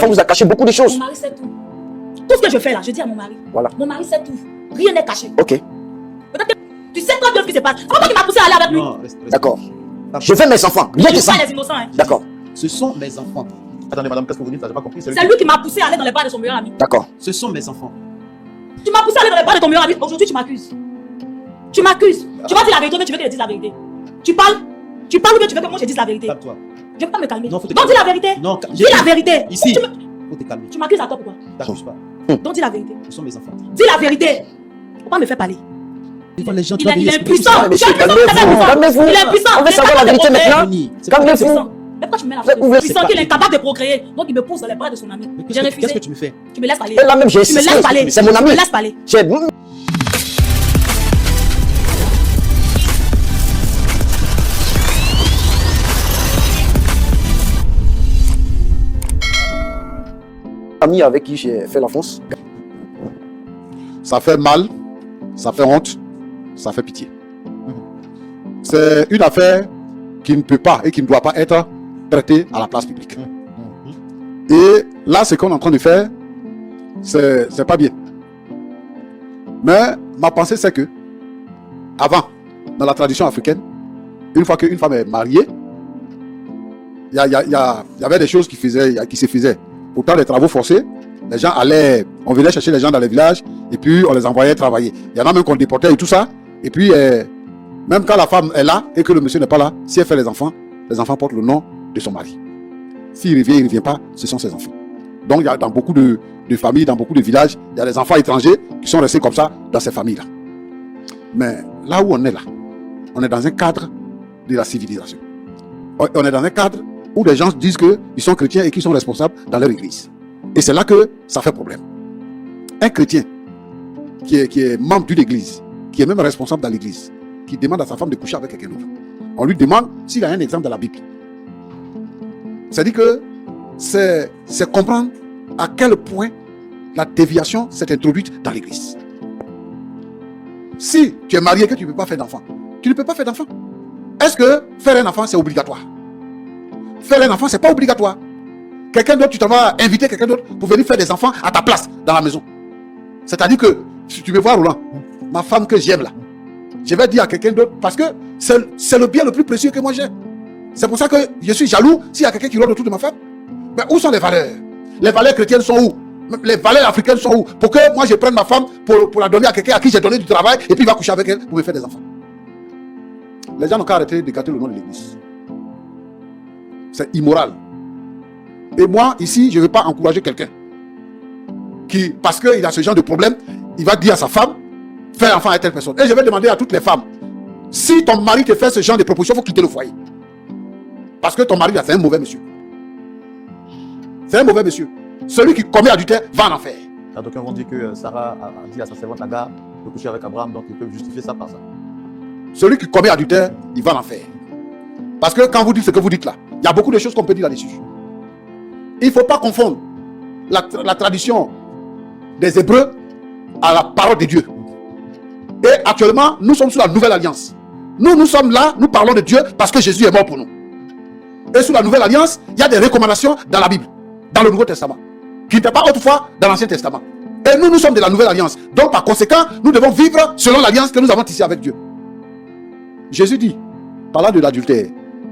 femme vous a caché beaucoup de choses. Mon mari sait tout. Tout ce que je fais là, je dis à mon mari. Voilà. Mon mari sait tout. Rien n'est caché. Ok. Peut-être que tu sais très bien ce qui se passe. C'est pas toi qui m'as poussé à aller avec lui. Non, D'accord. Je fais mes enfants. Rien que Je ça. suis pas les innocents. Hein. D'accord. ce sont mes enfants. Attendez, madame, qu'est-ce que vous dites? J'ai pas compris. C'est lui qui m'a poussé à aller dans les bras de son meilleur ami. D'accord. Ce sont mes enfants. Tu m'as poussé à aller dans les bras de ton meilleur ami. Aujourd'hui, tu m'accuses. Tu m'accuses. Tu vas dire la vérité, mais tu veux que je dise la vérité. Tu parles ou bien tu veux que moi je dise la vérité? Calme-toi. Je ne peux pas me calmer. Non, faut te Donc dis calmer. la vérité. Non, dis la vérité. Ici, faut te calmer. Tu m'accuses à toi pourquoi? T'accuse pas. Donc dis la vérité. Ce sont mes enfants. Dis la vérité. Faut pas me faire parler. Les gens, Il est impuissant. Monsieur, calmez-vous. Il est puissant. On veut savoir la vérité maintenant. Calmez-vous. Mais pourquoi tu me mets la Vous êtes puissant qu'il est incapable de procréer? Donc il me pousse dans les bras de son ami. J'ai refusé. Qu'est-ce que tu me fais? Tu me laisses parler. Elle là même, j'ai Tu me laisses parler. C'est mon ami. Tu me laisses parler. Ami avec qui j'ai fait l'enfance. Ça fait mal, ça fait honte, ça fait pitié. C'est une affaire qui ne peut pas et qui ne doit pas être traitée à la place publique. Et là, ce qu'on est en train de faire, c'est pas bien. Mais ma pensée, c'est que, avant, dans la tradition africaine, une fois qu'une femme est mariée, il y avait des choses qui se faisaient. Pourtant, les travaux forcés, les gens allaient, on venait chercher les gens dans les villages et puis on les envoyait travailler. Il y en a même qu'on déportait et tout ça. Et puis, même quand la femme est là et que le monsieur n'est pas là, si elle fait les enfants portent le nom de son mari. S'il revient, il ne revient pas, ce sont ses enfants. Donc, il y a dans beaucoup de familles, dans beaucoup de villages, il y a des enfants étrangers qui sont restés comme ça dans ces familles-là. Mais là où on est là, on est dans un cadre de la civilisation. On est dans un cadre où les gens disent qu'ils sont chrétiens et qu'ils sont responsables dans leur église. Et c'est là que ça fait problème. Un chrétien qui est membre d'une église, qui est même responsable dans l'église, qui demande à sa femme de coucher avec quelqu'un d'autre, on lui demande s'il a un exemple dans la Bible. C'est-à-dire que c'est comprendre à quel point la déviation s'est introduite dans l'église. Si tu es marié et que tu ne peux pas faire d'enfant, tu ne peux pas faire d'enfant. Est-ce que faire un enfant, c'est obligatoire? Faire un enfant, c'est pas obligatoire. Quelqu'un d'autre, tu t'en vas inviter quelqu'un d'autre pour venir faire des enfants à ta place dans la maison. C'est-à-dire que, si tu veux voir Roland, ma femme que j'aime là, je vais dire à quelqu'un d'autre parce que c'est le bien le plus précieux que moi j'ai. C'est pour ça que je suis jaloux s'il y a quelqu'un qui rôde autour de ma femme. Mais où sont les valeurs? Les valeurs chrétiennes sont où? Les valeurs africaines sont où? Pour que moi je prenne ma femme pour la donner à quelqu'un à qui j'ai donné du travail et puis il va coucher avec elle pour me faire des enfants. Les gens n'ont qu'à arrêter de gâter le nom de l'église. C'est immoral. Et moi, ici, je ne veux pas encourager quelqu'un qui, parce qu'il a ce genre de problème, il va dire à sa femme, fais enfant à telle personne. Et je vais demander à toutes les femmes, si ton mari te fait ce genre de proposition, il faut quitter le foyer. Parce que ton mari, c'est un mauvais monsieur. C'est un mauvais monsieur. Celui qui commet adultère va en enfer. D'aucuns vont dire que Sarah a dit à sa servante Agar de coucher avec Abraham, donc ils peuvent justifier ça par ça. Celui qui commet adultère, il va en enfer. Parce que quand vous dites ce que vous dites là, il y a beaucoup de choses qu'on peut dire là-dessus. Il ne faut pas confondre la tradition des Hébreux à la parole de Dieu. Et actuellement, nous sommes sous la nouvelle alliance. Nous sommes là, nous parlons de Dieu parce que Jésus est mort pour nous. Et sous la nouvelle alliance, il y a des recommandations dans la Bible, dans le Nouveau Testament, qui n'étaient pas autrefois dans l'Ancien Testament. Et nous sommes de la nouvelle alliance. Donc par conséquent, nous devons vivre selon l'alliance que nous avons tissée avec Dieu. Jésus dit, parlant de l'adultère,